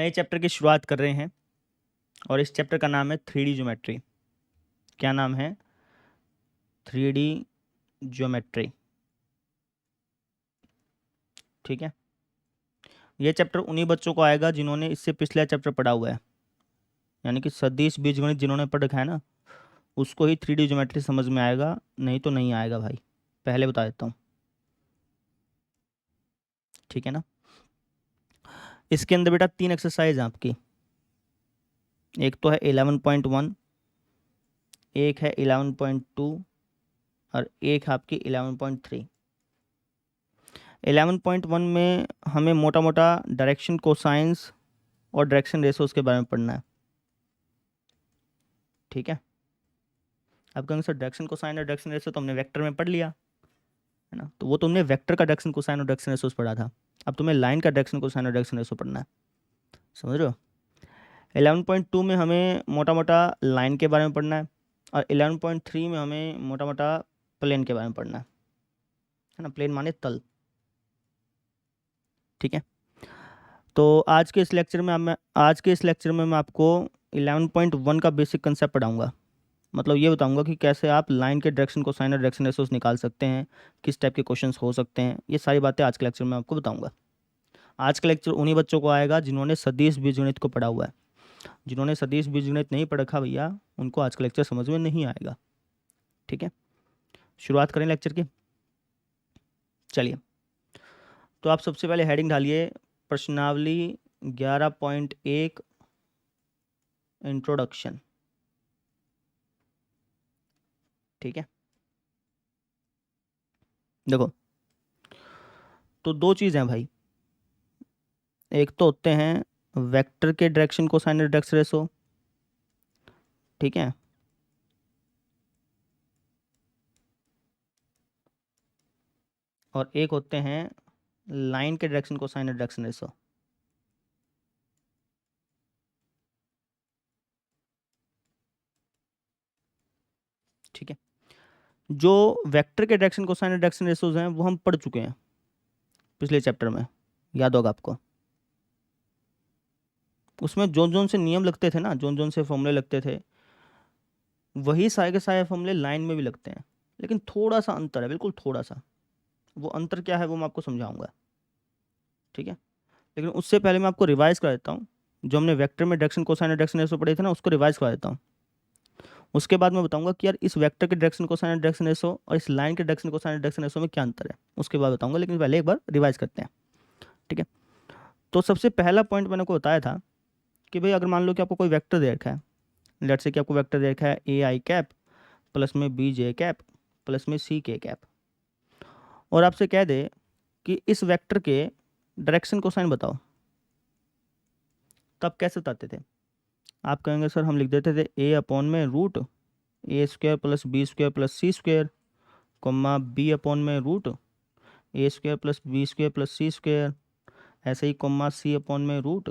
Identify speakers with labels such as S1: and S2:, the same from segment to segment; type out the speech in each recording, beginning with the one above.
S1: नए चैप्टर की शुरुआत कर रहे हैं और इस चैप्टर का नाम है 3D ज्योमेट्री। क्या नाम है? 3D geometry. ठीक है, ये चैप्टर उन्हीं बच्चों को आएगा जिन्होंने इससे पिछला चैप्टर पढ़ा हुआ है, यानी कि सदिश बीजगणित जिन्होंने पढ़ रखा है ना, उसको ही 3D ज्योमेट्री समझ में आएगा, नहीं तो नहीं आएगा भाई, पहले बता देता हूँ। ठीक है ना। इसके अंदर बेटा 3 एक्सरसाइज हैं आपकी। एक तो है 11.1, एक है 11.2 और एक है आपकी 11.3। 11.1 में हमें मोटा मोटा डायरेक्शन कोसाइंस और डायरेक्शन रेशोज के बारे में पढ़ना है। ठीक है, अब कहेंगे सर डायरेक्शन कोसाइन और डायरेक्शन रेशो तो हमने वेक्टर में पढ़ लिया है ना, तो वो तुमने वेक्टर का डायरेक्शन कोसाइन और डायरेक्शन रेशोज पढ़ा था। अब तुम्हें लाइन का डायरेक्शन कोसाइन और डायरेक्शन रेशो पढ़ना है, समझ रहे हो। 11.2 में हमें मोटा मोटा लाइन के बारे में पढ़ना है और 11.3 में हमें मोटा मोटा प्लेन के बारे में पढ़ना है ना। प्लेन माने तल। ठीक है, तो आज के इस लेक्चर में मैं आपको 11.1 का बेसिक कंसेप्ट पढ़ाऊंगा। मतलब ये बताऊंगा कि कैसे आप लाइन के डायरेक्शन कोसाइन और डायरेक्शन रेशोज निकाल सकते हैं, किस टाइप के क्वेश्चंस हो सकते हैं, ये सारी बातें आज के लेक्चर में आपको बताऊंगा। आज का लेक्चर उन्हीं बच्चों को आएगा जिन्होंने सदिश बीजगणित को पढ़ा हुआ है। जिन्होंने सदिश बीजगणित नहीं पढ़ रखा भैया, उनको आज का लेक्चर समझ में नहीं आएगा। ठीक है, शुरुआत करें लेक्चर की। चलिए, तो आप सबसे पहले हेडिंग डालिए प्रश्नावली 11.1 इंट्रोडक्शन। ठीक है, देखो तो दो चीज़ हैं भाई, एक तो होते हैं वेक्टर के डायरेक्शन कोसाइन और डायरेक्शन रेशो। ठीक है, और एक होते हैं लाइन के डायरेक्शन कोसाइन और डायरेक्शन रेशो। ठीक है, जो वेक्टर के डायरेक्शन कोसाइन और डायरेक्शन रेशोज हैं वो हम पढ़ चुके हैं पिछले चैप्टर में, याद होगा आपको। उसमें जोन जोन से नियम लगते थे ना, जोन जोन से फॉर्मूले लगते थे, वही सारे के सारे फॉर्मूले लाइन में भी लगते हैं, लेकिन थोड़ा सा अंतर है, बिल्कुल थोड़ा सा। वो अंतर क्या है वो मैं आपको समझाऊंगा। ठीक है, लेकिन उससे पहले मैं आपको रिवाइज करा देता हूँ। जो हमने वेक्टर में डायरेक्शन कोसाइन और डायरेक्शन रेशो पढ़े थे ना, उसको रिवाइज करा देता हूँ। उसके बाद मैं बताऊंगा कि यार इस वेक्टर के डायरेक्शन कोसाइन और डायरेक्शन रेशो और इस लाइन के डायरेक्शन कोसाइन और डायरेक्शन रेशो में क्या अंतर है, उसके बाद बताऊंगा, लेकिन पहले एक बार रिवाइज करते हैं। ठीक है, तो सबसे पहला पॉइंट मैंने को बताया था कि भाई अगर मान लो कि आपको कोई वेक्टर दे रखा है, लेट्स से कि आपको वेक्टर दे रखा है ए आई कैप प्लस में बी जे कैप प्लस में सी के कैप, और आपसे कह दे कि इस वेक्टर के डायरेक्शन कोसाइन बताओ, तब कैसे बताते थे? आप कहेंगे सर हम लिख देते थे ए अपॉन में root A square plus B square plus C square, comma B upon में root A square plus B square plus C square, ऐसे ही कॉमा सी अपॉन में root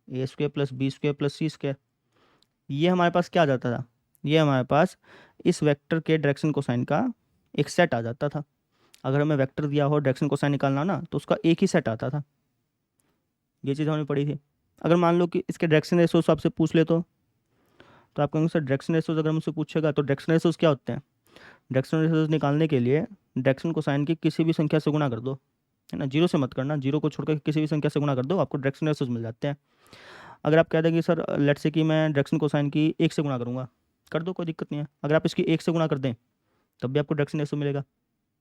S1: A square plus B square plus C square. ये हमारे पास क्या आ जाता था? ये हमारे पास इस वेक्टर के डायरेक्शन कोसाइन का एक सेट आ जाता था। अगर हमें वेक्टर दिया हो डायरेक्शन कोसाइन निकालना हो ना, तो उसका एक ही सेट आता था। ये चीज़ हमने पढ़ी थी। अगर मान लो कि इसके डायरेक्शन रेशोज आपसे पूछ ले तो आप कहेंगे सर डायरेक्शन रेशोज अगर मुझसे पूछेगा तो डायरेक्शन रेशोज क्या होते हैं? डायरेक्शन रेशोज निकालने के लिए डायरेक्शन कोसाइन की किसी भी संख्या से गुणा कर दो, है ना, जीरो से मत करना, जीरो को छोड़कर किसी भी संख्या से गुणा कर दो, आपको डायरेक्शन रेशोज मिल जाते हैं। अगर आप कह देंगे सर लेट्स से कि मैं डायरेक्शन कोसाइन की एक से गुणा करूँगा, कर दो, कोई दिक्कत नहीं है। अगर आप इसकी एक से गुणा कर दें तब भी आपको डायरेक्शन रेशो मिलेगा,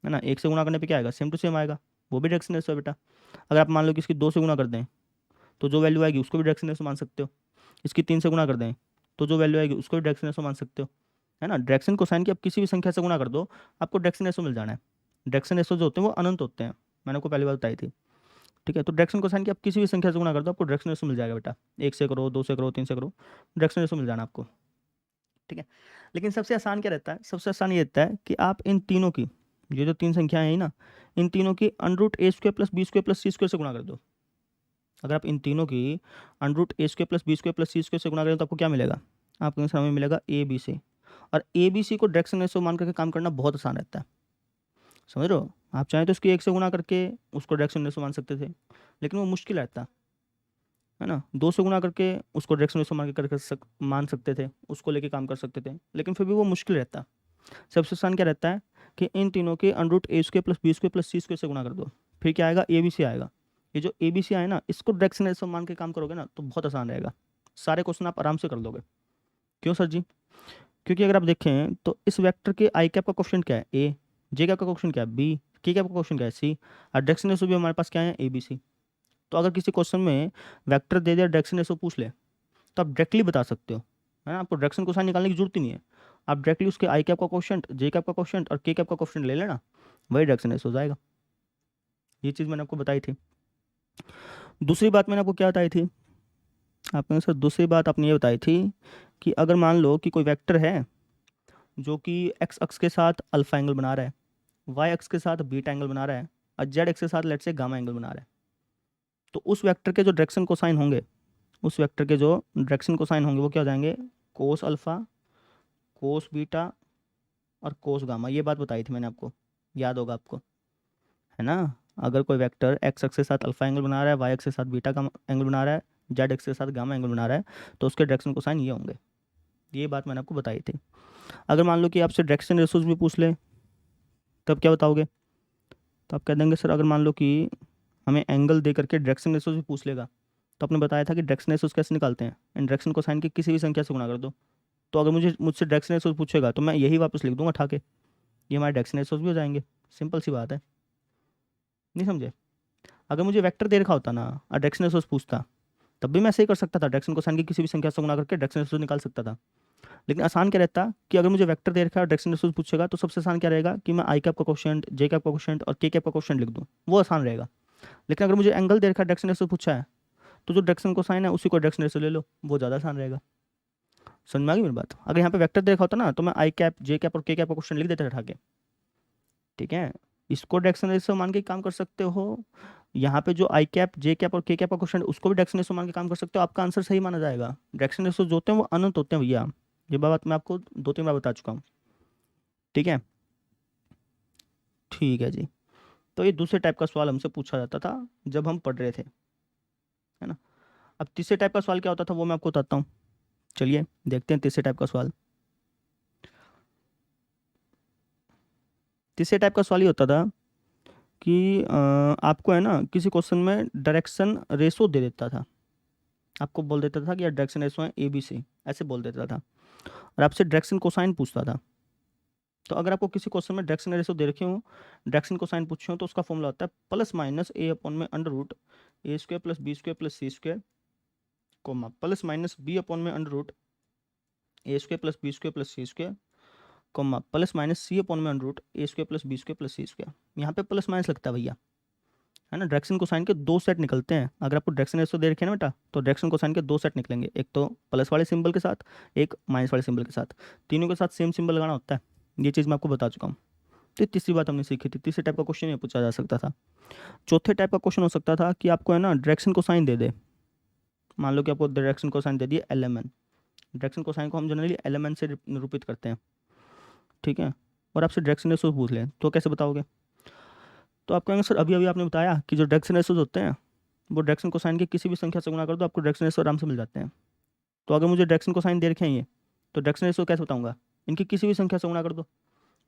S1: है ना। एक से गुणा करने पे क्या आएगा? सेम टू सेम आएगा, वो भी डायरेक्शन रेशो है बेटा। अगर आप मान लो कि इसकी दो से गुणा कर दें तो जो वैल्यू आएगी उसको भी डायरेक्शन रेशो मान सकते हो। इसकी तीन से गुणा कर दें तो जो वैल्यू आएगी उसको भी डायरेक्शन रेशो मान सकते हो, है ना। डायरेक्शन कोसाइन की आप किसी भी संख्या से गुणा कर दो, आपको डायरेक्शन रेशो मिल जाना है। डायरेक्शन रेशो जो होते हैं वो अनंत होते हैं, मैंने आपको पहली बार बताई थी। ठीक है, तो डायरेक्शन कोसाइन की आप किसी भी संख्या से गुणा कर दो, आपको डायरेक्शन रेशो मिल जाएगा बेटा। एक से करो, दो से करो, तीन से करो, डायरेक्शन रेशो मिल जाना आपको। ठीक है, लेकिन सबसे आसान क्या रहता है? सबसे आसान ये रहता है कि आप इन तीनों की, ये जो तीन संख्याएं हैं ना, इन तीनों की under root A square plus B square plus C square से गुणा कर दो। अगर आप इन तीनों की under root A square plus B square plus C square से गुणा करें तो आपको क्या मिलेगा? आपको आंसर हमें मिलेगा ए बी सी। और ए बी सी को डायरेक्शन रेशो मान करके काम करना बहुत आसान रहता है, समझ रहे हो। आप चाहें तो इसकी एक से गुणा करके उसको डायरेक्शन रेशो मान सकते थे, लेकिन वो मुश्किल रहता है। है ना, 2 से गुना करके उसको डायरेक्शन रेशो मान सकते थे, उसको लेके काम कर सकते थे, लेकिन फिर भी वो मुश्किल रहता। सबसे आसान क्या रहता है कि इन तीनों के under root A square plus B square plus C square से गुना कर दो, फिर क्या आएगा, ए बी सी आएगा। ये जो ए बी सी आए ना, इसको डायरेक्शन रेशो मान के काम करोगे ना तो बहुत आसान रहेगा, सारे क्वेश्चन आप आराम से कर लोगे। क्यों सर जी? क्योंकि अगर आप देखें तो इस वेक्टर के आई कैप का क्वेश्चन क्या है, ए, जे कैप का क्वेश्चन क्या है, बी, के कैप का क्वेश्चन क्या है, सी, और डायरेक्शन रेशो भी हमारे पास क्या है, ए बी सी। तो अगर किसी क्वेश्चन में वेक्टर दे दिया, डायरेक्शन रेशो पूछ ले, तो आप डायरेक्टली बता सकते हो, है ना, आपको डायरेक्शन कोसाइन निकालने की जरूरत ही नहीं है। आप डायरेक्टली उसके आई कैप का क्वेश्चन, जे कैप का क्वेश्चन और के कैप का क्वेश्चन ले लेना, वही डायरेक्शन रेशो हो जाएगा। ये चीज़ मैंने आपको बताई थी। दूसरी बात मैंने आपको क्या बताई थी, आपने सर दूसरी बात आपने ये बताई थी कि अगर मान लो कि कोई वेक्टर है जो कि एक्स अक्स के साथ अल्फा एंगल बना रहा है, वाई अक्स के साथ बीटा एंगल बना रहा है, और जेड एक्स के साथ लेट से गामा एंगल बना रहा है, तो उस वेक्टर के जो डायरेक्शन कोसाइन होंगे, उस वेक्टर के जो डायरेक्शन कोसाइन होंगे वो क्या हो जाएंगे, कोस अल्फा, कोस बीटा और कोस गामा। ये बात बताई थी मैंने आपको, याद होगा आपको, है ना। अगर कोई वेक्टर एक्स एक्स के साथ अल्फा एंगल बना रहा है, वाई एक्स के साथ बीटा का एंगल बना रहा है, जेड एक्स के साथ गामा एंगल बना रहा है, तो उसके डायरेक्शन कोसाइन ये होंगे। ये बात मैंने आपको बताई थी। अगर मान लो कि आपसे डायरेक्शन रेशोज भी पूछ ले, तब क्या बताओगे? तो आप कह देंगे सर अगर मान लो कि हमें एंगल दे करके डायरेक्शन रेशोज भी पूछ लेगा, तो आपने बताया था कि डायरेक्शन रेशोज कैसे निकालते हैं, इन डायरेक्शन कोसाइन की किसी भी संख्या से गुणा कर दो। तो अगर मुझसे डायरेक्शन रेशोज पूछेगा तो मैं यही वापस लिख दूंगा उठा के, ये हमारे डायरेक्शन रेशोज भी हो जाएंगे। सिंपल सी बात है, नहीं समझे? अगर मुझे वेक्टर दे रखा होता ना और डायरेक्शन रेशोज पूछता, तब भी मैं ऐसे ही कर सकता था, डायरेक्शन कोसाइन की किसी भी संख्या से गुणा करके डायरेक्शन रेशोज निकाल सकता था। लेकिन आसान क्या रहता कि अगर मुझे वेक्टर दे रखा है और डायरेक्शन रेशोज पूछेगा, तो सबसे आसान क्या रहेगा कि मैं आई कैप का क्वेश्चन, जे कैप का क्वेश्चन और के कैप का क्वेश्चन लिख दूं, वो आसान रहेगा। लेकिन अगर मुझे एंगल दे रखा है, डायरेक्शन रेशोज पूछा है, तो जो डायरेक्शन कोसाइन है उसी को डायरेक्शन रेशो ले लो, वो ज़्यादा आसान रहेगा। समझ में आ गई मेरी बात? अगर यहाँ पे वेक्टर दे रखा होता ना, तो मैं आई कैप, जे कैप और के कैप का क्वेश्चन लिख देता उठा के, ठीक है। इसको डायरेक्शन रेशो मान के काम कर सकते हो, यहाँ पे जो आई कैप, जे कैप और के कैप का क्वेश्चन उसको भी डायरेक्शन रेशो मान के काम कर सकते हो, आपका आंसर सही माना जाएगा। डायरेक्शन रेशो जो होते हैं वो अनंत होते हैं भैया, ये बात मैं आपको 2-3 बार बता चुका हूँ, ठीक है। ठीक है जी। तो ये दूसरे टाइप का सवाल हमसे पूछा जाता था जब हम पढ़ रहे थे, है ना। अब तीसरे टाइप का सवाल क्या होता था वो मैं आपको बताता हूँ, चलिए देखते हैं तीसरे टाइप का सवाल। तीसरे टाइप का सवाल ये होता था कि आपको है ना किसी क्वेश्चन में डायरेक्शन रेशो दे देता था, आपको बोल देता था कि यार डायरेक्शन रेशो है ए बी सी, ऐसे बोल देता था, और आपसे डायरेक्शन कोसाइन पूछता था। तो अगर आपको किसी क्वेश्चन में डायरेक्शन रेशो दे रखे हो, डायरेक्शन कोसाइन पूछे हो, तो उसका फॉर्मूला होता है प्लस माइनस ए अपॉन में under root A square plus B square plus C square, comma plus minus B upon में under root A square plus B square plus C square, comma plus minus C upon में under root A square plus B square plus C square. यहाँ पे plus minus लगता है भैया, है ना। Direction cosine के 2 सेट निकलते हैं, अगर आपको डायरेक्शन रेशो दे रखे हैं ना बेटा, तो डायरेक्शन कोसाइन के 2 सेट निकलेंगे, एक तो प्लस वाले सिंबल के साथ, एक माइनस वाले सिंबल के साथ, तीनों के साथ सेम सिंबल लगाना होता है। ये चीज़ मैं आपको बता चुका हूँ। तो तीसरी बात हमने सीखी थी, तीसरे टाइप का क्वेश्चन ये पूछा जा सकता था। चौथे टाइप का क्वेश्चन हो सकता था कि आपको है ना डायरेक्शन कोसाइन दे दे, मान लो कि आपको डायरेक्शन कोसाइन दे दिए LMN, डायरेक्शन कोसाइन को हम जनरली LMN से निरूपित करते हैं, ठीक है, और आपसे डायरेक्शन रेशो पूछ लें तो कैसे बताओगे? तो आप कहेंगे सर अभी अभी आपने बताया कि जो डायरेक्शन रेशोज होते हैं वो डायरेक्शन कोसाइन की किसी भी संख्या से गुणा कर दो, आपको डायरेक्शन रेशो आराम से मिल जाते हैं। तो अगर मुझे डायरेक्शन कोसाइन दे रखे हैं ये, तो डायरेक्शन रेशो कैसे बताऊंगा? इनकी किसी भी संख्या से गुणा कर दो,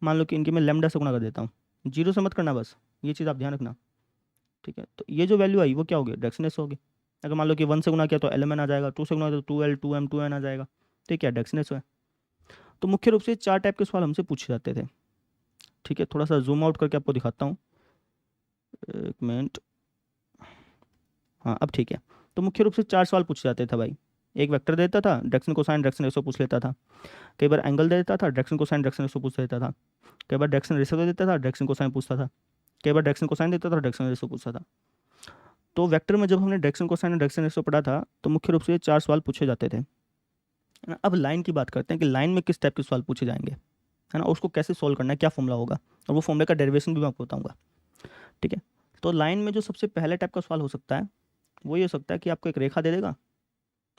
S1: मान लो कि इनकी मैं लैम्डा से गुणा कर देता हूँ, जीरो से मत करना बस, ये चीज़ आप ध्यान रखना, ठीक है। तो ये जो वैल्यू आई वो क्या होगी, डायरेक्शन रेशो होगी। अगर मान लो कि 1 से गुणा किया तो LMN आ जाएगा, 2 से गुणा किया तो 2L 2M 2N आ जाएगा, तो ये क्या डायरेक्शन रेशो है। तो मुख्य रूप से 4 टाइप के सवाल हमसे पूछे जाते थे, ठीक है। थोड़ा सा जूम आउट करके आपको दिखाता हूँ, एक मिनट, हाँ अब ठीक है। तो मुख्य रूप से 4 सवाल पूछे जाते थे भाई। एक वेक्टर देता था, डायरेक्शन कोसाइन डायरेक्शन रेशो पूछ लेता था, कई बार एंगल दे देता था, डायरेक्शन कोसाइन डायरेक्शन रेशो पूछ लेता था, कई बार डायरेक्शन रेशो दे देता था, डायरेक्शन कोसाइन पूछता था, कई बार डायरेक्शन कोसाइन देता था, डायरेक्शन रेशो पूछता था। तो वेक्टर में जब हमने डायरेक्शन कोसाइन और डायरेक्शन रेशो पढ़ा था, तो मुख्य रूप से ये 4 सवाल पूछे जाते थे, है ना। अब लाइन की बात करते हैं कि लाइन में किस टाइप के सवाल पूछे जाएंगे, है ना, उसको कैसे सोल्व करना है, क्या फॉर्मूला होगा, और वो फॉर्मूले का डेरिवेशन भी मैं आपको बताऊंगा, ठीक है। तो लाइन में जो सबसे पहले टाइप का सवाल हो सकता है वो ये हो सकता है कि आपको एक रेखा दे देगा,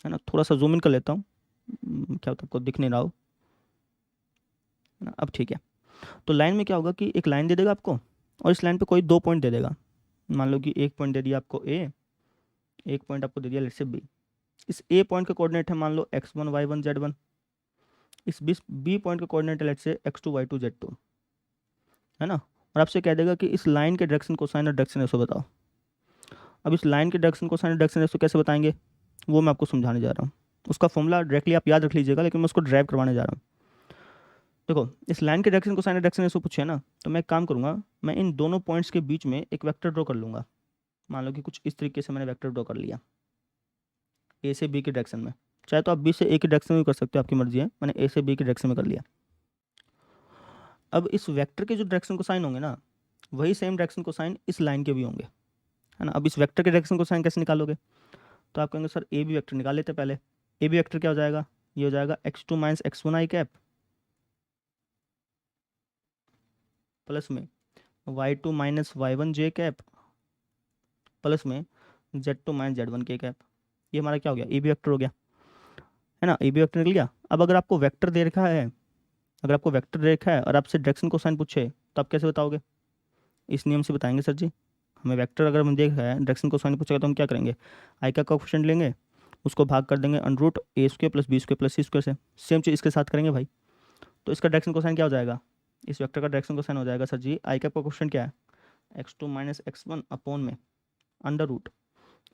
S1: है ना, थोड़ा सा जूम इन कर लेता हूँ, क्या होता है आपको दिख नहीं रहा हो, है ना, अब ठीक है। तो लाइन में क्या होगा कि एक लाइन दे देगा आपको, और इस लाइन पे कोई 2 पॉइंट दे देगा, मान लो कि एक पॉइंट दे दिया आपको A, एक पॉइंट आपको दे दिया लेट्स से बी। इस ए पॉइंट का कोऑर्डिनेट है मान लो x1 y1 z1। इस बी पॉइंट का कोऑर्डिनेट है let's say x2 y2 z2, है ना। और आपसे कह देगा कि इस लाइन के डायरेक्शन कोसाइन और डायरेक्शन रेशो बताओ। अब इस लाइन के डायरेक्शन कोसाइन और डायरेक्शन रेशो कैसे बताएंगे वो मैं आपको समझाने जा रहा हूँ। उसका फॉर्मूला डायरेक्टली आप याद रख लीजिएगा, लेकिन मैं उसको ड्राइव करवाने जा रहा हूँ। देखो इस लाइन के डायरेक्शन कोसाइन और डायरेक्शन रेशो पूछे ना, तो मैं एक काम करूँगा, मैं इन दोनों पॉइंट्स के बीच में एक वेक्टर ड्रॉ कर लूँगा। मान लो कि कुछ इस तरीके से मैंने वेक्टर ड्रॉ कर लिया ए से बी के डायरेक्शन में। चाहे तो आप बी से ए के डायरेक्शन में भी कर सकते हो, आपकी मर्जी है। मैंने ए से बी के डायरेक्शन में कर लिया। अब इस वेक्टर के जो डायरेक्शन कोसाइन होंगे ना, वही सेम डायरेक्शन कोसाइन इस लाइन के भी होंगे, है ना। अब इस वेक्टर के डायरेक्शन कोसाइन कैसे निकालोगे, तो आप कहेंगे सर ए बी वेक्टर निकाल लेते पहले। ए बी वेक्टर क्या हो जाएगा, ये हो जाएगा x2 माइनस x1 आई कैप प्लस में y2 माइनस y1 जे कैप प्लस में z2 माइनस z1 के कैप। ये हमारा क्या हो गया, ए बी वेक्टर हो गया, है ना। ए बी वेक्टर निकल गया। अब अगर आपको वेक्टर दे रखा है, अगर आपको वेक्टर दे रखा है और आपसे डायरेक्शन कोसाइन पूछे, तो आप कैसे बताओगे, इस नियम से बताएंगे सर जी। हमें वेक्टर अगर हम देख रहे हैं, डायरेक्शन कोसाइन पूछेगा तो हम क्या करेंगे, आई का कोएफिशिएंट लेंगे, उसको भाग कर देंगे under root A square plus B square plus C square से। सेम चीज़ इसके साथ करेंगे भाई। तो इसका डायरेक्शन कोसाइन क्या हो जाएगा, इस वेक्टर का डायरेक्शन कोसाइन हो जाएगा सर जी, आई का कोएफिशिएंट क्या है x2 माइनस x1 अपॉन में अंडर रूट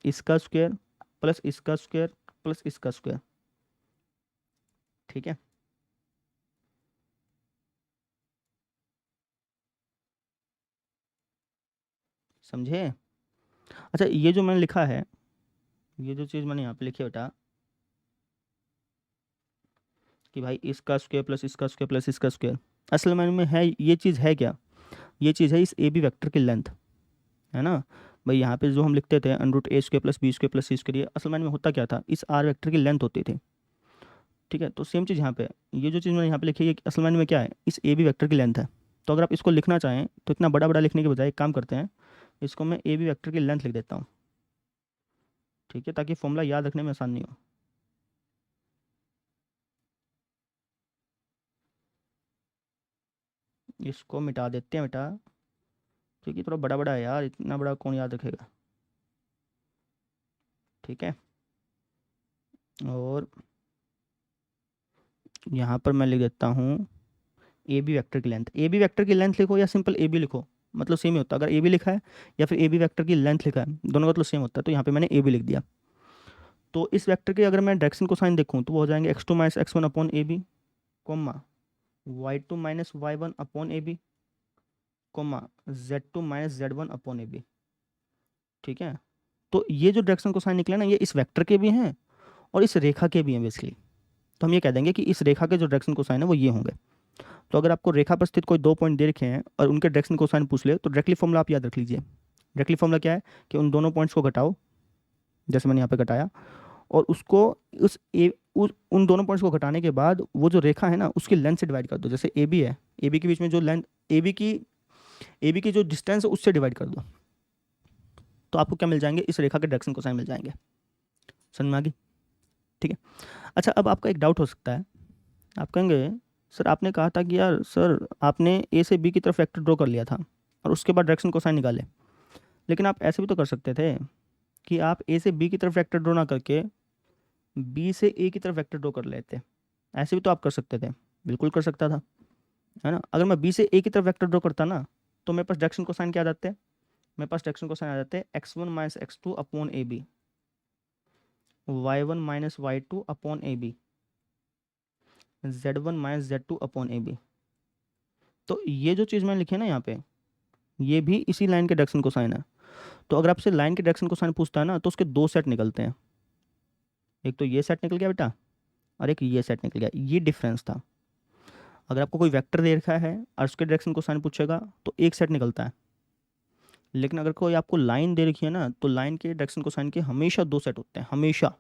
S1: इसका स्क्वायर प्लस इसका स्क्वायर प्लस इसका स्क्वायर। ठीक है, समझे। अच्छा ये जो मैंने लिखा है, ये जो चीज़ मैंने यहाँ पे लिखी है बेटा, कि भाई इसका स्क्वायर प्लस इसका स्क्वायर प्लस इसका स्क्वायर, असल में है ये चीज़ है क्या, ये चीज़ है इस ए बी वेक्टर की लेंथ, है ना। भाई यहाँ पे जो हम लिखते थे under root A square plus B square plus C square, ये असल में होता क्या था, इस आर वेक्टर की लेंथ होती थी। ठीक है, तो सेम चीज़ यहाँ पे, ये जो चीज़ मैंने यहाँ पे लिखी है ये असल में क्या है, इस ए बी वेक्टर की लेंथ है। तो अगर आप इसको लिखना चाहें तो इतना बड़ा बड़ा लिखने के बजाय एक काम करते हैं, इसको मैं ए बी वेक्टर की लेंथ लिख देता हूँ। ठीक है, ताकि फॉर्मूला याद रखने में आसानी हो। इसको मिटा देते हैं बेटा, क्योंकि थोड़ा बड़ा बड़ा है यार, इतना बड़ा कौन याद रखेगा। ठीक है, और यहाँ पर मैं लिख देता हूँ ए बी वेक्टर की लेंथ। ए बी वेक्टर की लेंथ लिखो या सिंपल ए बी लिखो, मतलब सेम ही होता है। अगर ए बी लिखा है या फिर ए बी वेक्टर की लेंथ लिखा है, दोनों का मतलब सेम होता है। तो यहाँ पे मैंने ए बी लिख दिया। तो इस वेक्टर के अगर मैं डायरेक्शन को साइन देखूँ तो वो हो जाएंगे x2 minus x1 upon A B, comma y2 minus y1 upon A B, comma z2 minus z1 upon A B. ठीक है, तो ये जो डायरेक्शन को साइन निकले ना, ये इस वेक्टर के भी हैं और इस रेखा के भी हैं बेसिकली। तो हम ये कह देंगे कि इस रेखा के जो डायरेक्शन को साइन है वो ये होंगे। तो अगर आपको रेखा पर स्थित कोई दो पॉइंट दे रखे हैं और उनके डायरेक्शन को साइन पूछ ले, तो डायरेक्टली फॉर्मूला आप याद रख लीजिए। डायरेक्टली फॉर्मूला क्या है कि उन दोनों पॉइंट्स को घटाओ, जैसे मैंने यहाँ पे घटाया, और उसको उन दोनों पॉइंट्स को घटाने के बाद वो जो रेखा है ना उसकी लेंथ से डिवाइड कर दो। जैसे ए बी है, ए बी के बीच में जो लेंथ, ए बी की जो डिस्टेंस है उससे डिवाइड कर दो, तो आपको क्या मिल जाएंगे, इस रेखा के डायरेक्शन कोसाइन मिल जाएंगे। समझ में आ गई। ठीक है, अच्छा अब आपका एक डाउट हो सकता है, आप कहेंगे सर आपने कहा था कि यार सर आपने ए से बी की तरफ वेक्टर ड्रॉ कर लिया था और उसके बाद डायरेक्शन कोसाइन निकाले, लेकिन आप ऐसे भी तो कर सकते थे कि आप ए से बी की तरफ वेक्टर ड्रॉ ना करके बी से ए की तरफ वेक्टर ड्रॉ कर लेते। ऐसे भी तो आप कर सकते थे, बिल्कुल कर सकता था, है ना। अगर मैं बी से ए की तरफ वेक्टर ड्रॉ करता ना, तो मेरे पास डायरेक्शन कोसाइन क्या आ जाते हैं, मेरे पास डायरेक्शन कोसाइन आ जाते हैं x1 minus x2 upon A B, y1 minus y2 upon A B, z1 minus z2 upon A B. तो ये जो चीज़ मैंने लिखी है ना यहाँ पे, ये भी इसी लाइन के डायरेक्शन कोसाइन है। तो अगर आपसे लाइन के डायरेक्शन कोसाइन पूछता है ना, तो उसके दो सेट निकलते हैं। एक तो ये सेट निकल गया बेटा, और एक ये सेट निकल गया, ये डिफरेंस था। अगर आपको कोई वेक्टर दे रखा है और उसके डायरेक्शन कोसाइन पूछेगा तो एक सेट निकलता है, लेकिन अगर कोई आपको लाइन दे रखी है ना, तो लाइन के डायरेक्शन कोसाइन के हमेशा दो सेट होते हैं, हमेशा।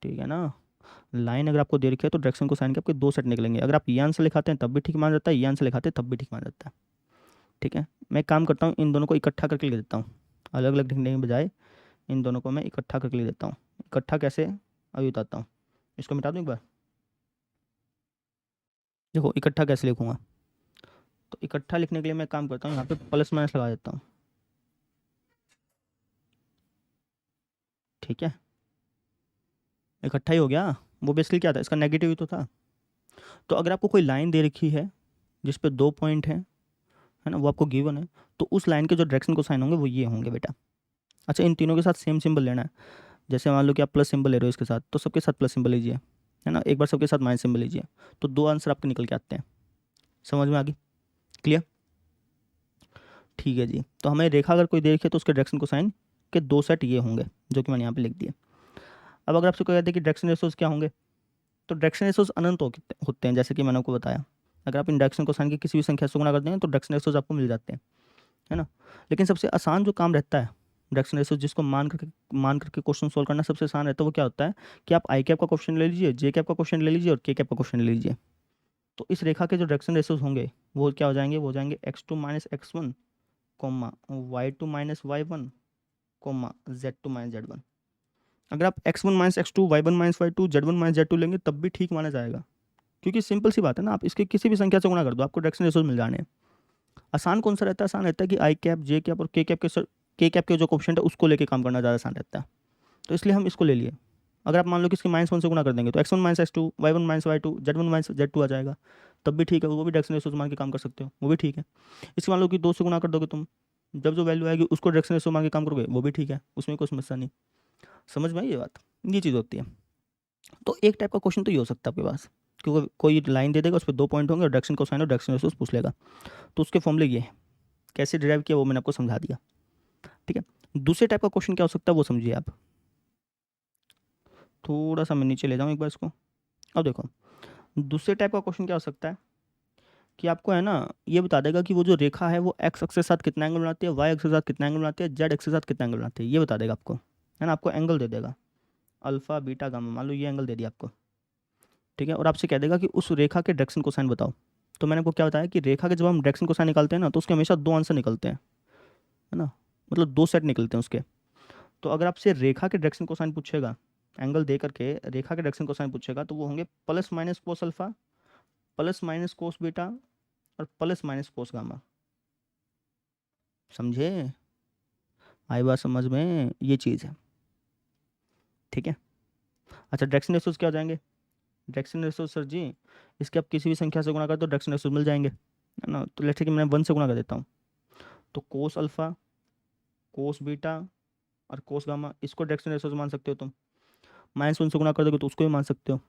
S1: ठीक है ना, लाइन अगर आपको दे रखी है तो डायरेक्शन कोसाइन के आपके दो सेट निकलेंगे। अगर आप ये आंसर लिखाते हैं तब भी ठीक मान जाता है, ये आंसर लिखाते हैं तब भी ठीक मान जाता है। ठीक है, मैं एक काम करता हूँ, इन दोनों को इकट्ठा करके लिख देता हूँ, अलग अलग लिखने के बजाय इन दोनों को मैं इकट्ठा करके लिख देता हूँ। इकट्ठा कैसे, अभी बताता हूँ। इसको मिटा दूँ एक बार, देखो इकट्ठा कैसे लिखूंगा। तो इकट्ठा लिखने के लिए मैं काम करता हूँ, यहाँ पे प्लस माइनस लगा देता हूँ। ठीक है, इकट्ठा ही हो गया। वो बेसिकली क्या था, इसका नेगेटिव ही तो था। तो अगर आपको कोई लाइन दे रखी है जिस पे 2 पॉइंट हैं, है ना, वो आपको गिवन है, तो उस लाइन के जो डायरेक्शन को साइन होंगे वो ये होंगे बेटा। अच्छा, इन तीनों के साथ सेम सिंबल लेना है। जैसे मान लो कि आप प्लस सिंबल ले रहे हो इसके साथ, तो सबके साथ प्लस सिंबल लीजिए, है ना, एक बार सबके साथ माइनस सिंबल लीजिए, तो 2 आंसर आपके निकल के आते हैं। समझ में आ गई? क्लियर? ठीक है जी। तो हमें रेखा अगर कोई देखे तो उसके डायरेक्शन को साइन के 2 सेट ये होंगे, जो कि मैंने यहाँ पे लिख दिए। अब अगर आपसे कोई कहते हैं कि डायरेक्शन रेशोज क्या होंगे, तो डायरेक्शन रेशोज अनंत होते हैं, जैसे कि मैंने आपको बताया। अगर आप इन डायरेक्शन को साइन की किसी भी संख्या से गुणा कर देंगे तो डायरेक्शन रेशोज आपको मिल जाते हैं, है ना। लेकिन सबसे आसान जो काम रहता है डायरेक्शन रेशोज, जिसको मान करके क्वेश्चन सोल्व करना सबसे आसान रहता है, वो क्या होता है कि आप आई कैप का क्वेश्चन ले लीजिए, जे कैप का क्वेश्चन ले लीजिए और के कैप का क्वेश्चन ले लीजिए। तो इस रेखा के जो डायरेक्शन रेशोज होंगे वो क्या हो जाएंगे, वो हो जाएंगे x2 minus x1 comma y2 minus y1 comma z2 minus z1। अगर आप x1 minus x2 y1 minus y2 z1 minus z2 लेंगे तब भी ठीक माना जाएगा, क्योंकि सिंपल सी बात है ना, आप इसके किसी भी संख्या से गुणा कर दो आपको डायरेक्शन रेशोज मिल जाने हैं। आसान कौन सा रहता है, आसान रहता है कि आई कैप, जे कैप और के कैप के जो कोफिशिएंट है उसको लेके काम करना ज़्यादा आसान रहता है, तो इसलिए हम इसको ले लिए। अगर आप मान लो कि इसके -1 से गुणा कर देंगे तो x1 minus x2 y1 minus y2 z1 minus z2 आ जाएगा, तब भी ठीक है, वो भी डायरेक्शन रेशोज मान के काम कर सकते हो, वो भी ठीक है। इसके मान लो कि 2 से गुणा कर दोगे तुम, जब जो वैल्यू आएगी उसको डायरेक्शन रेशो मान के काम करोगे, वो भी ठीक है, उसमें कोई समस्या नहीं। समझ में आई ये बात? ये चीज़ होती है। तो एक टाइप का क्वेश्चन तो ये हो सकता है आपके पास, क्योंकि कोई लाइन दे देगा, उस पर 2 पॉइंट होंगे और डायरेक्शन कोसाइन और डायरेक्शन रेशोज पूछ लेगा, तो उसके फॉर्मूले ये हैं। कैसे डिराइव किया वो मैंने आपको समझा दिया, ठीक है। दूसरे टाइप का क्वेश्चन क्या हो सकता है वो समझिए आप। थोड़ा सा मैं नीचे ले जाऊँ एक बार इसको। अब देखो, दूसरे टाइप का क्वेश्चन क्या हो सकता है कि आपको, है ना, ये बता देगा कि वो जो रेखा है वो एक्स अक्ष के साथ कितना एंगल बनाती है, वाई अक्ष के साथ कितना एंगल बनाती है, जेड अक्ष के साथ कितना एंगल बनाती है, ये बता देगा आपको, है ना। आपको एंगल दे देगा अल्फा बीटा गामा, मान लो ये एंगल दे दिया आपको, ठीक है। और आपसे कह देगा कि उस रेखा के डायरेक्शन कोसाइन बताओ। तो मैंने आपको क्या बताया कि रेखा के जब हम डायरेक्शन कोसाइन निकालते हैं ना, तो उसके हमेशा 2 आंसर निकलते हैं, है ना, मतलब 2 सेट निकलते हैं उसके। तो अगर आपसे रेखा के डायरेक्शन कोसाइन पूछेगा, एंगल दे करके रेखा के डायरेक्शन कोसाइन पूछेगा, तो वो होंगे plus minus cos alpha, plus minus cos beta और प्लस माइनस कोस गामा। समझे? आई बात समझ में? ये चीज़ है, ठीक है। अच्छा, डायरेक्शन रेशोज क्या हो जाएंगे? डायरेक्शन रेशोज सर जी, इसके आप किसी भी संख्या से गुणा कर दो डायरेक्शन रेशोज मिल जाएंगे, है ना। तो लेट्स से कि मैं 1 से गुणा कर देता हूँ, तो कोस अल्फा, कोस बीटा और कोस गामा, इसको डायरेक्शन रेशोज मान सकते हो तुम। -1 से गुणा कर दोगे तो उसको भी मान सकते हो,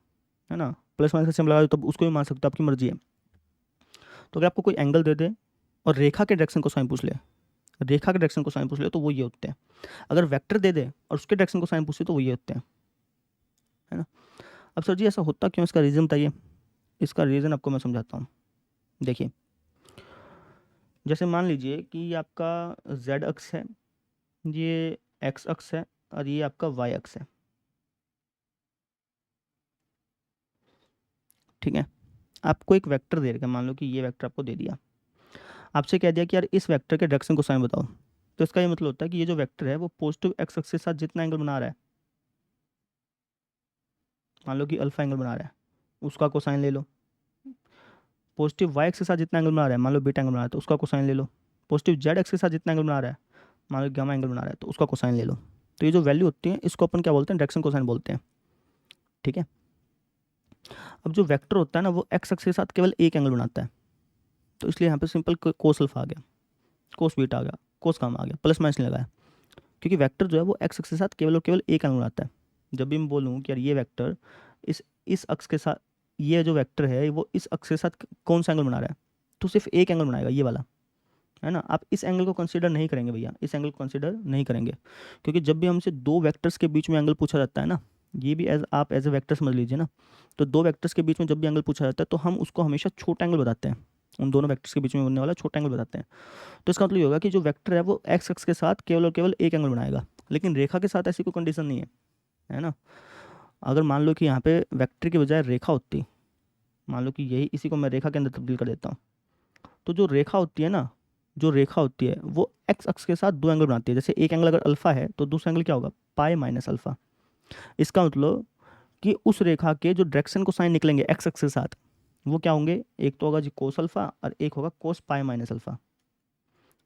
S1: है ना। प्लस माइनस का सिंबल लगा दो तब उसको भी मान सकते हो, आपकी मर्जी है। तो अगर आपको कोई एंगल दे दे और रेखा के डायरेक्शन को साइन पूछ ले, रेखा के डायरेक्शन को साइन पूछ ले, तो वो ये होते हैं। अगर वेक्टर दे दे और उसके डायरेक्शन को साइन पूछ ले तो वो ये होते हैं, है ना। अब सर जी ऐसा होता क्यों, इसका रीज़न बताइए। इसका रीज़न आपको मैं समझाता हूँ। देखिए, जैसे मान लीजिए कि ये आपका जेड अक्ष है, ये एक्स अक्ष है और ये आपका वाई अक्ष है, ठीक है। आपको एक वेक्टर दे रखा है, मान लो कि ये वेक्टर आपको दे दिया, आपसे कह दिया कि यार इस वेक्टर के डायरेक्शन को साइन बताओ। तो इसका ये मतलब होता है कि ये जो वेक्टर है वो पॉजिटिव एक्स अक्ष के साथ जितना एंगल बना रहा है, मान लो कि अल्फा एंगल बना रहा है, उसका कोसाइन ले लो। पॉजिटिव वाई एक्स के साथ जितना एंगल बना रहा है, मान लो बीटा एंगल बना रहा है, तो उसका कोसाइन ले लो। पॉजिटिव जेड एक्स के साथ जितना एंगल बना रहा है, मान लो गामा एंगल बना रहा है, तो उसका कोसाइन ले लो। तो ये जो वैल्यू होती है इसको अपन क्या बोलते हैं, डायरेक्शन कोसाइन बोलते हैं, ठीक है। अब जो वेक्टर होता है ना वो एक्स अक्ष के साथ केवल एक एंगल बनाता है, तो इसलिए यहाँ पे सिंपल कोस अल्फा आ गया, कोस बीटा आ गया, कोस गामा आ गया, प्लस माइनस नहीं लगाया, क्योंकि वेक्टर जो है वो एक्स अक्ष के साथ केवल और केवल एक एंगल बनाता है। जब भी मैं बोलूँ कि यार ये वेक्टर इस अक्ष के साथ, ये जो वेक्टर है वो इस अक्ष के साथ कौन सा एंगल बना रहा है, तो सिर्फ एक एंगल बनाएगा, ये वाला, है ना। आप इस एंगल को कंसीडर नहीं करेंगे भैया, इस एंगल को कंसीडर नहीं करेंगे, क्योंकि जब भी हमसे 2 वेक्टर्स के बीच में एंगल पूछा जाता है ना, ये भी आप एज ए वेक्टर समझ लीजिए ना, तो 2 वेक्टर्स के बीच में जब भी एंगल पूछा जाता है तो हम उसको हमेशा छोटा एंगल बताते हैं, उन दोनों वेक्टर्स के बीच में बनने वाला छोटा एंगल बताते हैं। तो इसका मतलब ये होगा कि जो वेक्टर है वो एक्स एक्स के साथ केवल और केवल एक एंगल बनाएगा, लेकिन रेखा के साथ ऐसी कोई कंडीशन नहीं है ना। अगर मान लो कि यहाँ पे वेक्टर की बजाय रेखा होती, मान लो कि यही इसी को मैं रेखा के अंदर तब्दील कर देता हूँ, तो जो रेखा होती है ना, जो रेखा होती है वो एक्स अक्ष के साथ 2 एंगल बनाती है। जैसे एक एंगल अगर अल्फा है तो दूसरा एंगल क्या होगा, पाई माइनस अल्फा। इसका मतलब कि उस रेखा के जो डायरेक्शन को साइन निकलेंगे एक्स अक्ष के साथ वो क्या होंगे, एक तो होगा जी कोस अल्फा और एक होगा कोस पाई माइनस अल्फा।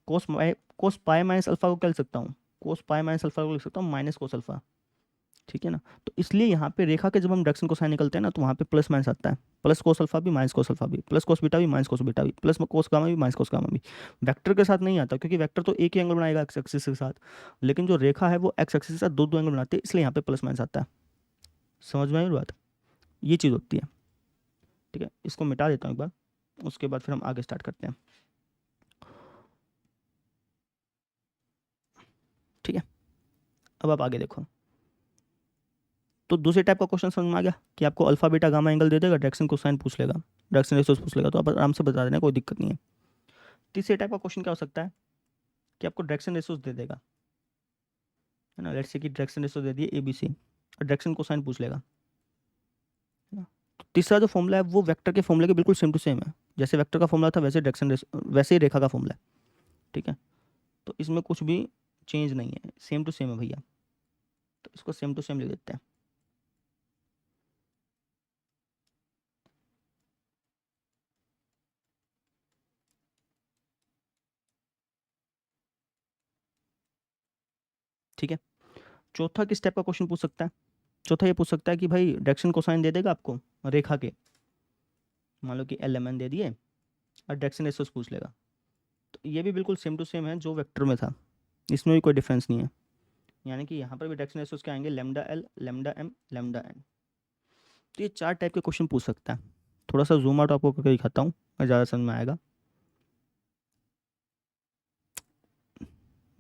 S1: कोस पाई माइनस अल्फा को क्या लिख सकता हूँ, कोस पाई माइनस अल्फा को लिख सकता हूँ माइनस कोस अल्फा, ठीक है ना। तो इसलिए यहाँ पे रेखा के जब हम डायरेक्शन कोसाइन निकलते हैं ना, तो वहाँ पे प्लस माइनस आता है, प्लस कोस अल्फा भी माइनस कोस अल्फा भी, प्लस कोस बीटा भी माइनस कोस बीटा भी, प्लस कोस गामा भी माइनस कोस गामा भी। वेक्टर के साथ नहीं आता, क्योंकि वेक्टर तो एक ही एंगल बनाएगा एक्स एक्सिस के साथ, लेकिन जो रेखा है वो एक्स एक्सिस के साथ दो दो एंगल बनाती है, इसलिए यहाँ पे प्लस माइनस आता है। समझ में आई मेरी बात? ये चीज़ होती है। ठीक है, इसको मिटा देता हूँ एक बार, उसके बाद फिर हम आगे स्टार्ट करते हैं। ठीक है, अब आप आगे देखो। तो दूसरे टाइप का क्वेश्चन समझ में आ गया कि आपको अल्फा बीटा गामा एंगल दे देगा, डायरेक्शन कोसाइन पूछ लेगा, डायरेक्शन रेशियोज पूछ लेगा, तो आप आराम से बता देना, कोई दिक्कत नहीं है। तीसरे टाइप का क्वेश्चन क्या हो सकता है कि आपको डायरेक्शन रेशियोज दे देगा, है ना, लेट्स से कि डायरेक्शन रेशियो दे दिए ABC और डायरेक्शन कोसाइन पूछ लेगा, है ना। तो तीसरा जो फॉर्मूला है वो वेक्टर के फॉर्मूले के बिल्कुल सेम टू सेम है, जैसे वेक्टर का फॉर्मूला था वैसे डायरेक्शन वैसे ही रेखा का फॉर्मूला है। ठीक है, तो इसमें कुछ भी चेंज नहीं है, सेम टू सेम है भैया, तो इसको सेम टू सेम लिख देते हैं। ठीक है, चौथा किस टाइप का क्वेश्चन पूछ सकता है? चौथा ये पूछ सकता है कि भाई डायरेक्शन कोसाइन दे देगा आपको रेखा के, मान लो कि LMN दे दिए और डायरेक्शन रेशियोज पूछ लेगा, तो ये भी बिल्कुल सेम टू सेम है जो वेक्टर में था, इसमें भी कोई डिफरेंस नहीं है। यानी कि यहाँ पर भी डायरेक्शन रेशियोज क्या आएंगे, lambda L, lambda M, lambda N। तो ये चार टाइप के क्वेश्चन पूछ सकता है। थोड़ा सा जूम आउट आपको करके दिखाता हूँ, ज़्यादा समझ में आएगा।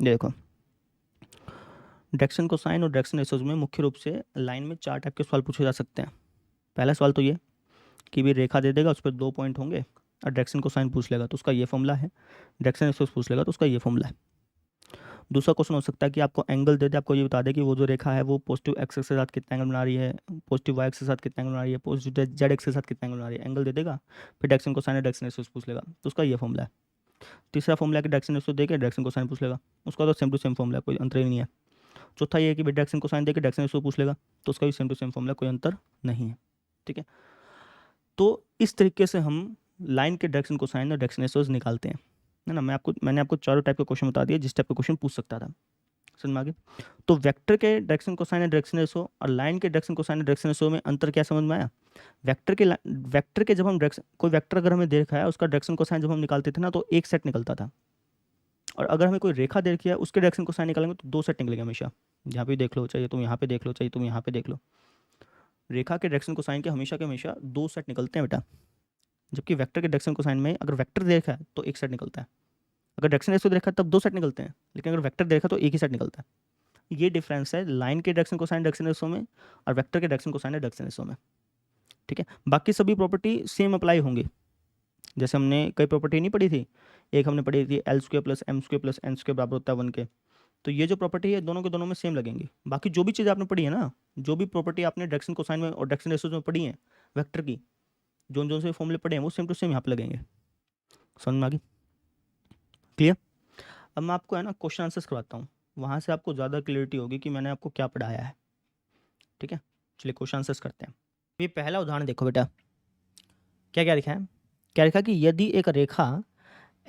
S1: ये देखो, डायरेक्शन कोसाइन और डायरेक्शन रेशियोज में मुख्य रूप से लाइन में चार टाइप के सवाल पूछे जा सकते हैं। पहला सवाल तो ये कि भी रेखा दे देगा, उस पर 2 पॉइंट होंगे और डायरेक्शन कोसाइन पूछ लेगा तो उसका ये फॉर्मूला है, डायरेक्शन रेशियोज पूछ लेगा तो उसका ये फॉर्मूला है। दूसरा क्वेश्चन हो सकता है कि आपको एंगल दे दे, आपको ये बता दे कि वो जो रेखा है वो पॉजिटिव एक्स के साथ कितना एंगल बना रही है, पॉजिटिव वाई एक्स के साथ कितना एंगल बना रही है, पॉजिटिव जेड एक्स के साथ कितना एंगल बना रही है, एंगल दे देगा, फिर डायरेक्शन कोसाइन और डायरेक्शन रेशियोज पूछ लेगा तो उसका ये फॉर्मूला है। तीसरा फॉर्मूला है कि डायरेक्शन रेशियो देकर डायरेक्शन कोसाइन पूछ लेगा, उसका तो सेम टू सेम फॉर्मूला है, कोई अंतर ही नहीं है। चौथा ये है कि डायरेक्शन कोसाइन देकर डायरेक्शन रेशियो पूछ लेगा तो उसका भी सेम टू सेम फॉर्मूला, कोई अंतर नहीं है। ठीक है, तो इस तरीके से हम लाइन के डायरेक्शन कोसाइन और डायरेक्शन रेशियोज निकालते हैं, है ना। मैंने आपको चारों टाइप के क्वेश्चन बता दिए जिस टाइप का क्वेश्चन पूछ सकता था। समझ में आ गया? तो वेक्टर के डायरेक्शन कोसाइन और डायरेक्शन रेशियो और लाइन के डायरेक्शन कोसाइन और डायरेक्शन रेशियो में अंतर क्या समझ में आया? वेक्टर के जब हम डायरेक्शन, कोई वेक्टर अगर हमें देखा है उसका डायरेक्शन कोसाइन जब हम निकालते थे ना तो एक सेट निकलता था, और अगर हमें कोई रेखा देखी है उसके डायरेक्शन कोसाइन निकालेंगे तो 2 सेट निकलेंगे हमेशा। यहाँ पे देख लो, चाहिए तुम यहाँ पे देख लो, चाहिए तुम यहाँ पे देख लो, रेखा के डायरेक्शन कोसाइन के हमेशा 2 सेट निकलते हैं बेटा। जबकि वेक्टर के डायरेक्शन कोसाइन में अगर वेक्टर देखा है तो एक सेट निकलता है, अगर डायरेक्शन रेशियो देखा है तब 2 सेट निकलते हैं, लेकिन अगर वेक्टर देखा तो एक ही सेट निकलता है। ये डिफरेंस है लाइन के डायरेक्शन कोसाइन डायरेक्शन रेशियो में और वेक्टर के डायरेक्शन कोसाइन डायरेक्शन रेशियो में। ठीक है, बाकी सभी प्रॉपर्टी सेम अप्लाई होंगी। जैसे हमने कई प्रॉपर्टी नहीं पढ़ी थी, एक हमने पढ़ी थी L² + M² + N² बराबर होता है 1 के, तो ये जो प्रॉपर्टी है दोनों के दोनों में सेम लगेंगी। बाकी जो भी चीज़ आपने पढ़ी है ना, जो भी प्रॉपर्टी आपने डायरेक्शन कोसाइन में और डायरेक्शन रेशियोज में पढ़ी है वेक्टर की, जो जो से फॉर्मूले पढ़े हैं वो सेम टू सेम यहाँ पे लगेंगे। समझ में आ गई? क्लियर? अब मैं आपको है ना क्वेश्चन आंसर्स करवाता हूँ, वहाँ से आपको ज़्यादा क्लियरिटी होगी कि मैंने आपको क्या पढ़ाया है। ठीक है, चलिए क्वेश्चन आंसर्स करते हैं। ये पहला उदाहरण देखो बेटा, क्या क्या लिखा है? क्या लिखा कि यदि एक रेखा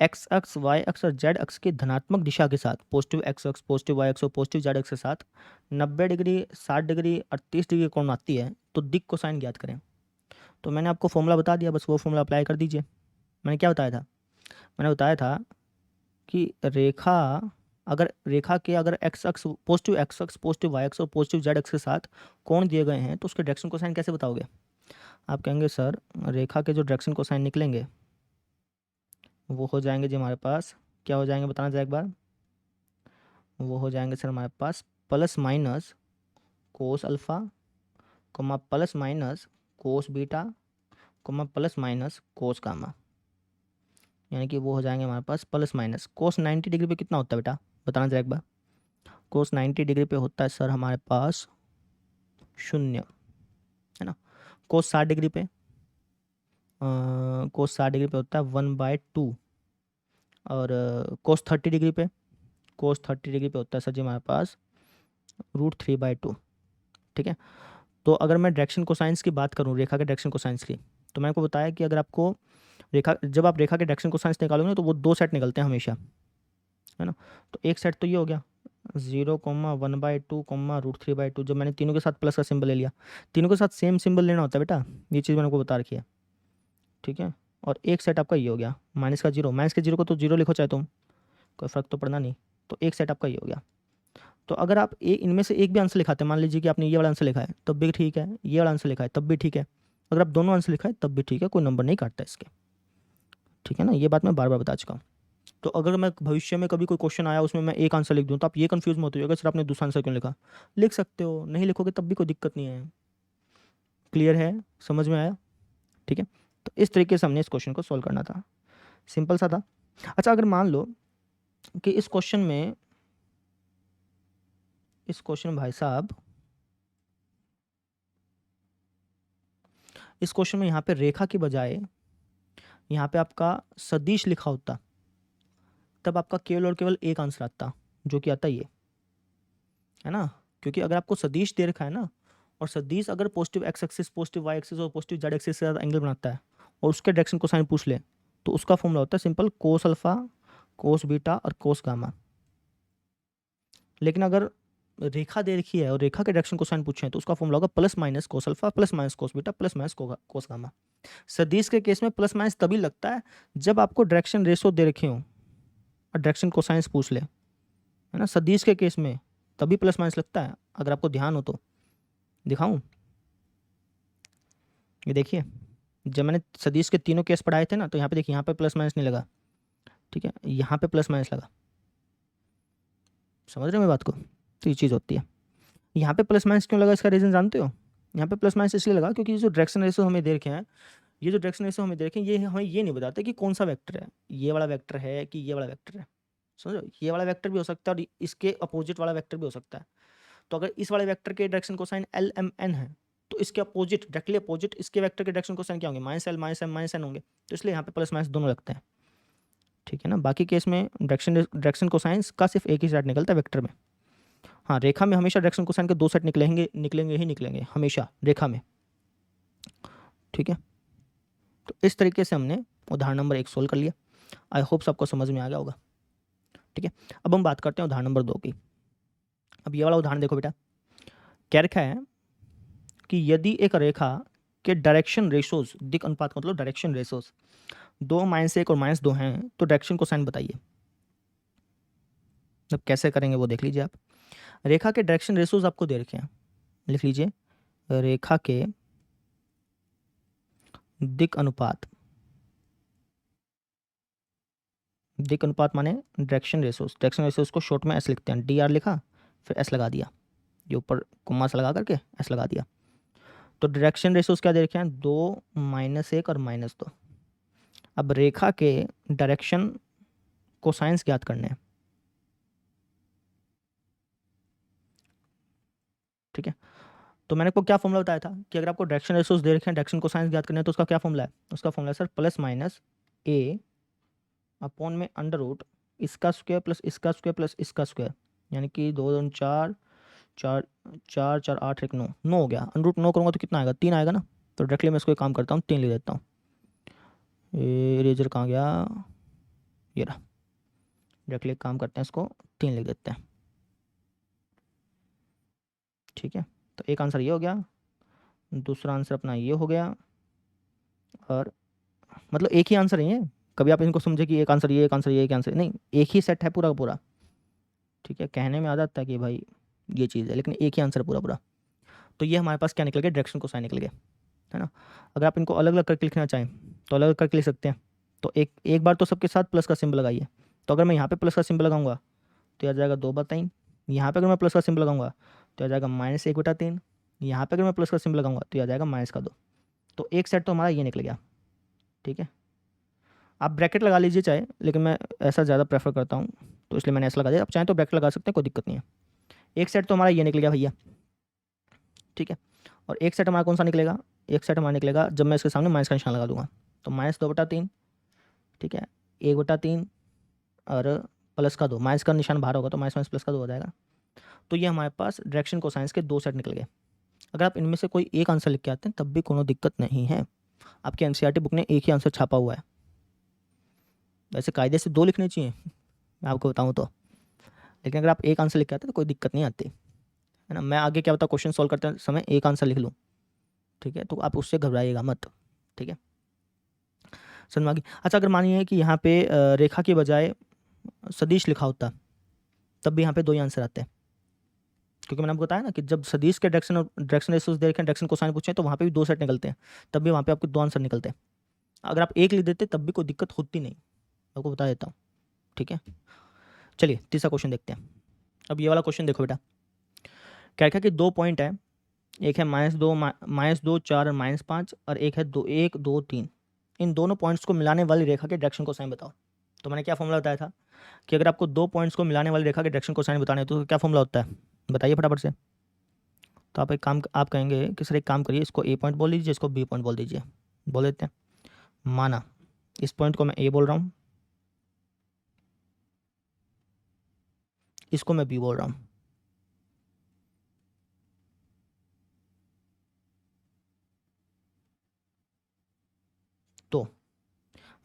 S1: एक्स अक्ष, वाई अक्ष और जेड अक्ष की धनात्मक दिशा के साथ, पॉजिटिव एक्स अक्ष, पॉजिटिव वाई अक्ष और पॉजिटिव जेड अक्ष के साथ 90 डिग्री, 60 डिग्री और 30 डिग्री कोण आती है तो दिक् कोसाइन ज्ञात करें। तो मैंने आपको फॉर्मूला बता दिया, बस वो फॉर्मूला अप्लाई कर दीजिए। मैंने क्या बताया था? मैंने बताया था कि रेखा के अगर एक्स अक्ष, पॉजिटिव एक्स अक्ष, पॉजिटिव वाई अक्ष और पॉजिटिव जेड अक्ष के साथ कोण दिए गए हैं तो उसके डायरेक्शन कोसाइन कैसे बताओगे? आप कहेंगे सर रेखा के जो डायरेक्शन कोसाइन निकलेंगे वो हो जाएंगे जी हमारे पास, क्या हो जाएंगे बताना जाए एक बार। वो हो जाएंगे सर हमारे पास plus minus cos alpha, comma plus minus cos beta, comma plus minus cos gamma. यानी कि वो हो जाएंगे हमारे पास प्लस माइनस कोस 90 डिग्री पे कितना होता है बेटा, बताना जरा एक बार। कोस 90 डिग्री पे होता है सर हमारे पास 0, है ना। कोस 60 डिग्री पे कोस 60 डिग्री पे होता है 1/2, और कोस 30 डिग्री पे, कोस 30 डिग्री पे होता है सर जी हमारे पास √3/2। ठीक है, तो अगर मैं डायरेक्शन कोसाइंस की बात करूं, रेखा के डायरेक्शन कोसाइंस की, तो मैंने आपको बताया कि अगर आपको जब आप रेखा के डायरेक्शन कोसाइंस निकालोगे ना तो वो 2 सेट निकलते हैं हमेशा, है ना। तो एक सेट तो ये हो गया 0,1/2, जब मैंने तीनों के साथ प्लस का सिंबल ले लिया, तीनों के साथ सेम सिंबल लेना होता है बेटा, ये चीज़ मैंने आपको बता रखी है। ठीक है, और एक सेट आपका ये हो गया माइनस का जीरो, माइनस के जीरो को तो जीरो लिखो चाहे तुम, कोई फ़र्क तो पड़ना नहीं। तो एक सेट आपका ये हो गया। तो अगर आप इनमें से एक भी आंसर लिखाते हैं, मान लीजिए कि आपने ये वाला आंसर लिखा है तब भी ठीक है, ये वाला आंसर लिखा है तब भी ठीक है, अगर आप दोनों आंसर लिखा है तब भी ठीक है, कोई नंबर नहीं काटता इसके। ठीक है ना, ये बात मैं बार बार बता चुका हूँ। तो अगर मैं भविष्य में कभी कोई क्वेश्चन आया उसमें मैं एक आंसर लिख दूँ तो आप ये कंफ्यूज मत होइएगा सर आपने दूसरा आंसर क्यों लिखा, लिख सकते हो, नहीं लिखोगे तब भी कोई दिक्कत नहीं है। क्लियर है, समझ में आया? ठीक है, तो इस तरीके से हमने इस क्वेश्चन को सॉल्व करना था, सिंपल सा था। अच्छा, अगर मान लो कि इस क्वेश्चन में भाई साहब, इस क्वेश्चन में यहाँ पे रेखा की बजाय यहाँ पे आपका सदिश लिखा होता, तब आपका केवल और केवल एक आंसर आता, जो कि आता ये है ना, क्योंकि अगर आपको सदिश दे रखा है ना, और सदिश अगर positive X axis, positive Y axis और पॉजिटिव जेड एक्सिस से ज़्यादा एंगल बनाता है और उसके डायरेक्शन को साइन पूछ ले, तो उसका फॉर्मूला होता है simple cos alpha, cos beta और कोस गामा। लेकिन अगर रेखा दे रखी है और रेखा के डायरेक्शन को साइन पूछे तो उसका फॉर्मूला होगा plus minus cos alpha plus minus cos beta plus minus cos gamma. सदिश के केस में प्लस माइनस तभी लगता है जब आपको डायरेक्शन रेशो दे रखे हो और डायरेक्शन को साइंस पूछ ले, है ना। सदिश के केस में तभी प्लस माइनस लगता है, अगर आपको ध्यान हो तो दिखाऊं, ये देखिए जब मैंने सदिश के तीनों केस पढ़ाए थे ना, तो यहाँ पे देखिए, यहाँ पे प्लस माइनस नहीं लगा, ठीक है, यहाँ पे प्लस माइनस लगा, समझ रहे हो मेरी बात को? तो ये चीज़ होती है। यहाँ पे प्लस माइनस क्यों लगा, इसका रीज़न जानते हो? यहाँ पे प्लस माइनस इसलिए लगा क्योंकि जो डायरेक्शन रेशो हमें दे रखे हैं, ये जो डायरेक्शन रेशो हमें दे रखे हैं, ये हमें ये नहीं बताते कि कौन सा वेक्टर है, ये वाला वेक्टर है कि ये वाला वेक्टर है। समझो, ये वाला वेक्टर भी हो सकता है और इसके अपोजिट वाला वेक्टर भी हो सकता है। तो अगर इस वाले वेक्टर के direction cosine L M N है, तो इसके अपोजिट, डायरेक्टली अपोजिट इसके वेक्टर के डायरेक्शन कोसाइन क्या होंगे, minus L minus M minus N होंगे। तो इसलिए यहाँ पे प्लस माइनस दोनों लगते हैं। ठीक है ना, बाकी केस में डायरेक्शन कोसाइंस का सिर्फ एक ही सेट निकलता है वेक्टर में। हाँ, रेखा में हमेशा डायरेक्शन कोसाइन के दो सेट निकलेंगे हमेशा रेखा में। ठीक है, तो इस तरीके से हमने उदाहरण नंबर 1 सोल्व कर लिया। आई होप सबको समझ में आ गया होगा। ठीक है, अब हम बात करते हैं उदाहरण नंबर 2 की। अब ये वाला उदाहरण देखो बेटा, क्या रखा है कि यदि एक रेखा के डायरेक्शन रेशोज, दिक अनुपात का मतलब डायरेक्शन रेशोज 2, -1 और -2 हैं, तो डायरेक्शन कोसाइन बताइए। अब कैसे करेंगे वो देख लीजिए आप। रेखा के डायरेक्शन रेशोज आपको दे रखे हैं, लिख लीजिए रेखा के दिक अनुपात, दिक अनुपात माने डायरेक्शन रेशोज को शॉर्ट में एस लिखते हैं, डी आर लिखा फिर एस लगा दिया, ये ऊपर कुम्मा से लगा करके एस लगा दिया। तो डायरेक्शन रेशोज क्या दे रखे हैं, 2, -1 और -2। अब रेखा के डायरेक्शन कोसाइंस ज्ञात करने हैं। ठीक है, तो मैंने आपको क्या फॉर्मूला बताया था कि अगर आपको डायरेक्शन रेशोज दे रखे हैं, डायरेक्शन कोसाइंस ज्ञात करने हैं, तो उसका क्या फॉर्मूला है, उसका फॉर्मूला है sir plus minus A upon में अंडर रूट इसका स्क्वायर प्लस इसका स्क्वायर प्लस इसका स्क्वायर, यानी कि 2 2 4 4 4 4 8 1 9 9 हो गया। अंडर रूट 9 करूँगा तो कितना आएगा, 3 आएगा ना। तो डायरेक्टली मैं इसको एक काम करता हूँ, 3 ले देता हूँ। इरेजर कहाँ गया, ये रहा। डायरेक्टली एक काम करते हैं, इसको 3 लिख देते हैं। ठीक है, तो एक आंसर ये हो गया, दूसरा आंसर अपना ये हो गया, और मतलब एक ही आंसर है ये, कभी आप इनको समझे कि एक आंसर ये, एक आंसर ये, एक आंसर नहीं, एक ही सेट है पूरा का पूरा। ठीक है, कहने में आ जाता है कि भाई ये चीज़ है, लेकिन एक ही आंसर पूरा पूरा। तो ये हमारे पास क्या निकल गया, डायरेक्शन कोसाइन निकल गया, है ना। अगर आप इनको अलग अलग करके लिखना चाहें तो अलग अलग करके लिख सकते हैं। तो एक बार तो सबके साथ प्लस का सिंबल लगाइए। तो अगर मैं यहाँ पे प्लस का सिंबल लगाऊंगा तो आ जाएगा 2/3, यहाँ पे अगर मैं प्लस का सिंबल लगाऊंगा तो आ जाएगा -1/3, यहाँ पे अगर मैं प्लस का सिंबल लगाऊंगा तो आ जाएगा -2। तो एक सेट तो हमारा ये निकल गया। ठीक है, आप ब्रैकेट लगा लीजिए चाहे, लेकिन मैं ऐसा ज़्यादा प्रेफर करता हूँ, तो इसलिए मैंने ऐसा लगा दिया। आप चाहें तो ब्रैकेट लगा सकते हैं, कोई दिक्कत नहीं है। एक सेट तो हमारा ये निकल गया भैया। ठीक है, और एक सेट हमारा कौन सा निकलेगा, एक सेट हमारा निकलेगा जब मैं इसके सामने माइनस का निशान लगा दूंगा, तो -2/3। ठीक है, 1/3 और प्लस का 2, माइनस का निशान बाहर होगा तो माइनस माइनस प्लस का 2 हो जाएगा। तो ये हमारे पास डायरेक्शन कोसाइंस के 2 सेट निकल गए। अगर आप इनमें से कोई एक आंसर लिख के आते हैं तब भी कोई दिक्कत नहीं है, आपके एनसीईआरटी बुक ने एक ही आंसर छापा हुआ है। वैसे कायदे से 2 लिखने चाहिए मैं आपको बताऊँ तो, लेकिन अगर आप एक आंसर लिख के आते तो कोई दिक्कत नहीं आती, है ना। मैं आगे क्या बता क्वेश्चन सॉल्व करते समय एक आंसर लिख लूँ, ठीक है, तो आप उससे घबराइएगा मत, ठीक है, समझ में आ गई। अच्छा, अगर मानिए कि यहाँ पे रेखा के बजाय सदिश लिखा होता, तब भी यहाँ पे दो ही आंसर आते हैं, क्योंकि मैंने आपको बताया ना कि जब सदिश के डायरेक्शन और डायरेक्शन रेशियोज दे रखे हैं, डायरेक्शन कोसाइन पूछे तो वहाँ पे भी दो सेट निकलते हैं, तब भी वहाँ पे आपके दो आंसर निकलते हैं। अगर आप एक लिख देते तब भी कोई दिक्कत होती नहीं, आपको बता देता हूँ, ठीक है। चलिए तीसरा क्वेश्चन देखते हैं। अब ये वाला क्वेश्चन देखो बेटा, क्या क्या कि दो पॉइंट है, एक है -2 -4 और -5, और एक है 1 2 3। इन दोनों पॉइंट्स को मिलाने वाली रेखा के डायरेक्शन कोसाइन बताओ। तो मैंने क्या फॉर्मूला बताया था कि अगर आपको दो पॉइंट्स को मिलाने वाली रेखा के डायरेक्शन कोसाइन बताने हैं तो क्या फॉर्मूला होता है, बताइए फटाफट से। तो आप एक काम, आप कहेंगे कि सर एक काम करिए, इसको ए पॉइंट बोल दीजिए, इसको बी पॉइंट बोल दीजिए, बोल देते हैं। माना इस पॉइंट को मैं ए बोल रहा हूँ, इसको मैं बी बोल रहा हूँ। तो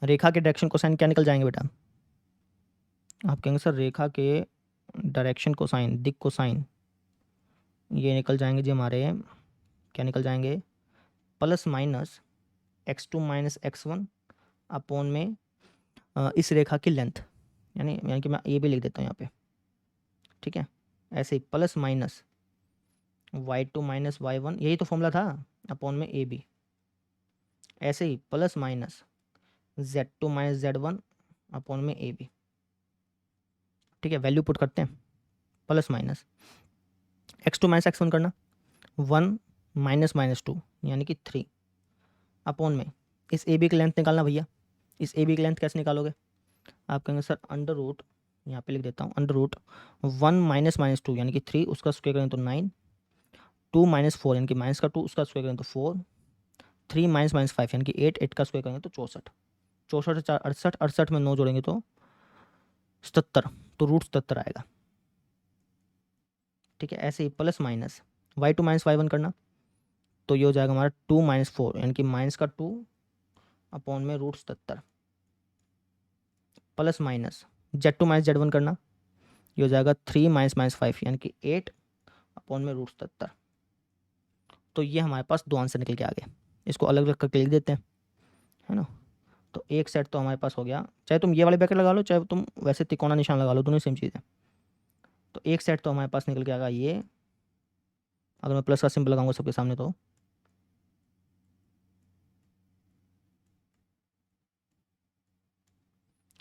S1: रेखा के डायरेक्शन कोसाइन क्या निकल जाएंगे बेटा, आप कहेंगे सर रेखा के डायरेक्शन कोसाइन, दिक् कोसाइन, ये निकल जाएंगे जी हमारे, क्या निकल जाएंगे, +-(x2 - x1) अपॉन में इस रेखा की लेंथ, यानी कि मैं ये भी लिख देता हूँ यहाँ पे, ठीक है। ऐसे ही +-(y2 - y1), यही तो फॉर्मूला था, अपॉन में ए बी। ऐसे ही +-(z2 - z1) अपॉन में ए बी, ठीक है। वैल्यू पुट करते हैं, +-(x2 - x1) करना, 1 -(-2) यानी कि 3 अपॉन में इस ए बी की लेंथ निकालना भैया। इस ए बी की लेंथ कैसे निकालोगे, आप कहेंगे सर अंडर रूट, यहाँ पे लिख देता हूँ, √1 -(-2) यानी कि 3, उसका स्क्वायर करें तो 9, 2 - 4 यानी कि -2, उसका स्क्वायर करें तो 4, 3 - -5 यानी कि 8, 8 का स्क्वायर करेंगे तो 64, 64 से 4 68, 68 में 9 जोड़ेंगे तो 77, तो √77 आएगा, ठीक है। ऐसे ही +-(y2 - y1) करना, तो ये हो जाएगा हमारा 2 - 4 यानी कि -2 अपॉन में √77, +-(z2 - z1) करना, ये हो जाएगा 3 - 5 यानी कि 8 अपॉन में √77। तो ये हमारे पास दो आंसर निकल के आ गए, इसको अलग अलग करके लिख देते हैं, है ना। तो एक सेट तो हमारे पास हो गया, चाहे तुम ये वाले ब्रैकेट लगा लो, चाहे तुम वैसे तिकोना निशान लगा लो, दोनों सेम चीज़ है। तो एक सेट तो हमारे पास निकल के आ गया ये, अगर मैं प्लस का सिंबल लगाऊंगा सबके सामने तो,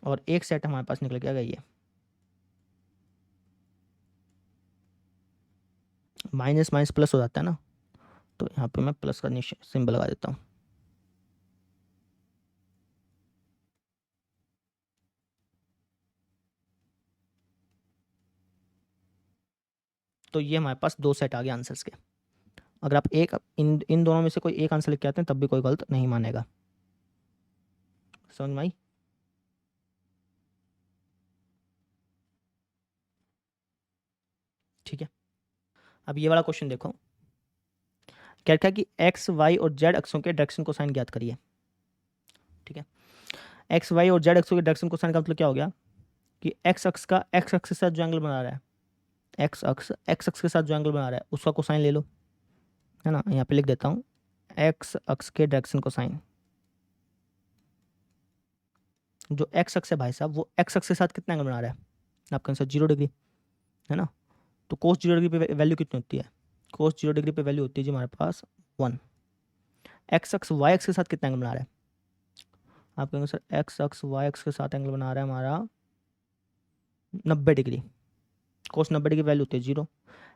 S1: और एक सेट हमारे पास निकल के आ गया ये, माइनस माइनस प्लस हो जाता है ना, तो यहाँ पे मैं प्लस का सिंबल लगा देता हूँ। तो ये हमारे पास दो सेट आ गए आंसर्स के। अगर आप एक इन इन दोनों में से कोई एक आंसर लिख के आते हैं तब भी कोई गलत नहीं मानेगा, समझ में आई। ठीक है, अब ये वाला क्वेश्चन देखो, क्या क्या कि एक्स वाई और जेड अक्षों के डायरेक्शन को साइन ज्ञात करिए, ठीक है। एक्स वाई और जेड अक्षों के डायरेक्शन को साइन का मतलब क्या हो गया कि एक्स अक्ष के साथ जो एंगल बना रहा है, एक्स अक्ष के साथ जो एंगल बना रहा है उसका कोसाइन ले लो, है ना। यहाँ पे लिख देता हूँ एक्स अक्ष के डायरेक्शन कोसाइन, जो एक्स अक्ष है भाई साहब वो एक्स अक्ष के साथ कितना एंगल बना रहा है, आपका आंसर 0 डिग्री, है ना। तो कोस 0 डिग्री पे वैल्यू कितनी होती है, कोस 0 डिग्री पे वैल्यू होती है जी हमारे पास 1। एक्स अक्ष वाई अक्ष के साथ कितना एंगल बना रहा है, आप कहेंगे सर एक्स अक्ष वाई अक्ष के साथ एंगल बना रहा है हमारा 90 डिग्री, कोस 90 डिग्री वैल्यू होती है 0।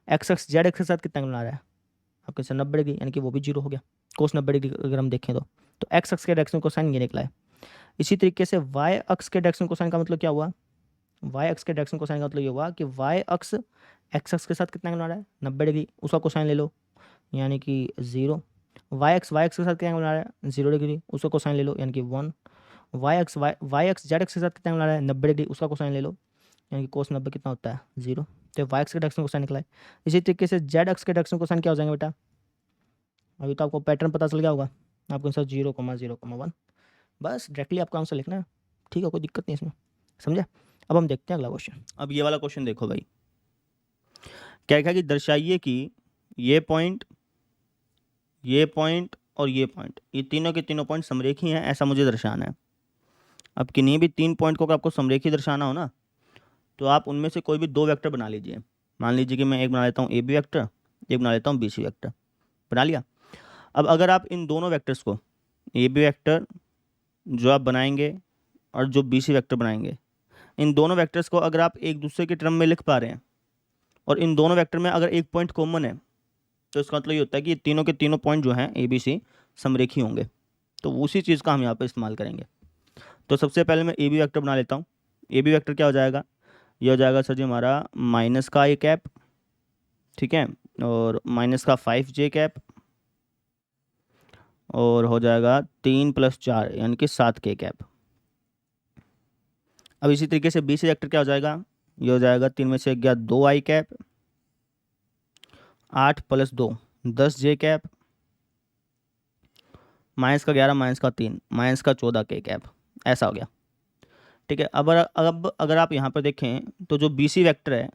S1: एक्स अक्ष जेड अक्ष के साथ कितना एंगल बना रहा है, आपके सर 90 डिग्री, यानी कि वो भी 0 हो गया, कोस 90 डिग्री अगर हम देखें तो एक्स अक्ष के डायरेक्शन को साइन ये निकला है। इसी तरीके से वाई अक्ष के डायरेक्शन को साइन का मतलब क्या हुआ, वाई अक्ष के डायरेक्शन को साइन का मतलब ये हुआ कि वाई अक्ष एक्स अक्ष के साथ कितना एंगल बना रहा है 90 डिग्री, उसका कोसाइन ले लो यानी कि 0। वाई अक्ष के साथ कितना एंगल बना रहा है 0 डिग्री, उसका कोसाइन ले लो यानी कि 1। वाई अक्ष जेड अक्ष के साथ कितना एंगल बना रहा है 90 डिग्री, उसका कोसाइन ले लो यानी कि कोस 90 कितना होता है 0। तो वाई अक्ष के डायरेक्शन कोसाइन निकला है। इसी तरीके से जेड अक्ष के डायरेक्शन कोसाइन क्या हो जाएंगे बेटा, अभी तो आपको पैटर्न पता चल गया होगा, आपके आंसर 0,0,1, बस डायरेक्टली आपका आंसर लिखना है, ठीक है, कोई दिक्कत नहीं इसमें, समझे। अब हम देखते हैं अगला क्वेश्चन। अब ये वाला क्वेश्चन देखो भाई, क्या लिखा है कि दर्शाइए कि ये पॉइंट और ये पॉइंट, ये तीनों के तीनों पॉइंट समरेखी हैं, ऐसा मुझे दर्शाना है। अब किन्हीं भी तीन पॉइंट को अगर आपको समरेखी दर्शाना हो ना, तो आप उनमें से कोई भी दो वेक्टर बना लीजिए। मान लीजिए कि मैं एक बना लेता हूँ ए बी वेक्टर, एक बना लेता हूँ बी सी वेक्टर, बना लिया। अब अगर आप इन दोनों वेक्टर्स को, ए बी वेक्टर जो आप बनाएंगे और जो बी सी वेक्टर बनाएंगे, इन दोनों वेक्टर्स को अगर आप एक दूसरे के टर्म में लिख पा रहे हैं और इन दोनों वेक्टर में अगर एक पॉइंट कॉमन है, तो इसका मतलब ये होता है कि ये तीनों के तीनों पॉइंट जो हैं ए बी सी समरेखी होंगे। तो उसी चीज़ का हम यहाँ पर इस्तेमाल करेंगे। तो सबसे पहले मैं ए बी वेक्टर बना लेता हूँ। ए बी वेक्टर क्या हो जाएगा, ये हो जाएगा सर जी हमारा माइनस का ए कैप, ठीक है, और माइनस का 5 जे कैप, और हो जाएगा 3 + 4 यानी कि 7 के कैप। अब इसी तरीके से बी सी वेक्टर क्या हो जाएगा, ये हो जाएगा 3 में से गया 2 आई कैप, 8 + 2 10 जे कैप, -11 -3 -14 के कैप, ऐसा हो गया। ठीक है। अब अगर आप यहाँ पर देखें तो जो बी सी वेक्टर है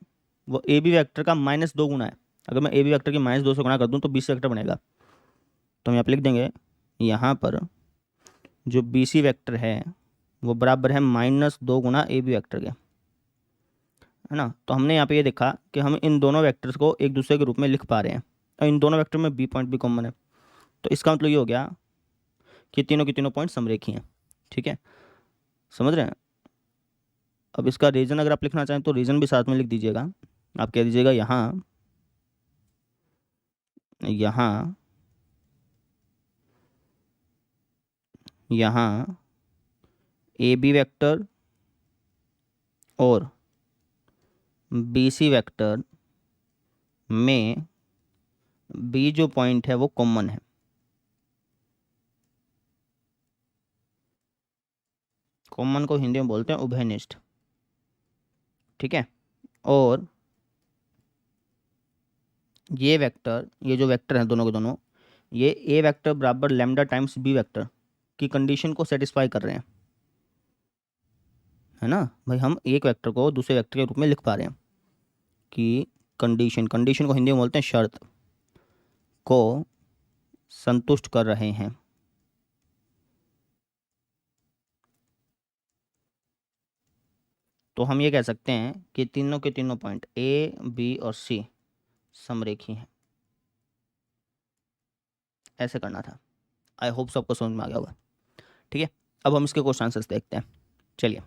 S1: वो ए बी वेक्टर का -2 गुना है। अगर मैं ए बी वेक्टर की -2 से गुणा कर दूँ तो बी सी वेक्टर बनेगा। तो हम यहाँ पर लिख देंगे, यहाँ पर जो बी सी वेक्टर है वो बराबर है -2 गुना ए बी वेक्टर के, है ना। तो हमने यहाँ पे ये देखा कि हम इन दोनों वेक्टर्स को एक दूसरे के रूप में लिख पा रहे हैं और इन दोनों वेक्टर में बी पॉइंट भी कॉमन है। तो इसका मतलब ये हो गया कि तीनों के तीनों पॉइंट समरेखी हैं। ठीक है, समझ रहे हैं। अब इसका रीजन अगर आप लिखना चाहें तो रीजन भी साथ में लिख दीजिएगा। आप कह दीजिएगा यहाँ यहाँ यहाँ ए बी वेक्टर और बी सी वेक्टर में बी जो पॉइंट है वो कॉमन है। कॉमन को हिंदी में बोलते हैं उभयनिष्ठ। ठीक है, और ये वेक्टर, ये जो वेक्टर हैं दोनों के दोनों, ये ए वेक्टर बराबर लैम्डा टाइम्स बी वेक्टर की कंडीशन को सेटिस्फाई कर रहे हैं, है ना भाई। हम एक वेक्टर को दूसरे वेक्टर के रूप में लिख पा रहे हैं कि कंडीशन को हिंदी में बोलते हैं शर्त, को संतुष्ट कर रहे हैं। तो हम ये कह सकते हैं कि तीनों के तीनों पॉइंट ए बी और सी समरेखी हैं। ऐसे करना था। आई होप सबको समझ में आ गया होगा। ठीक है, अब हम इसके क्वेश्चन आंसर्स देखते हैं। चलिए।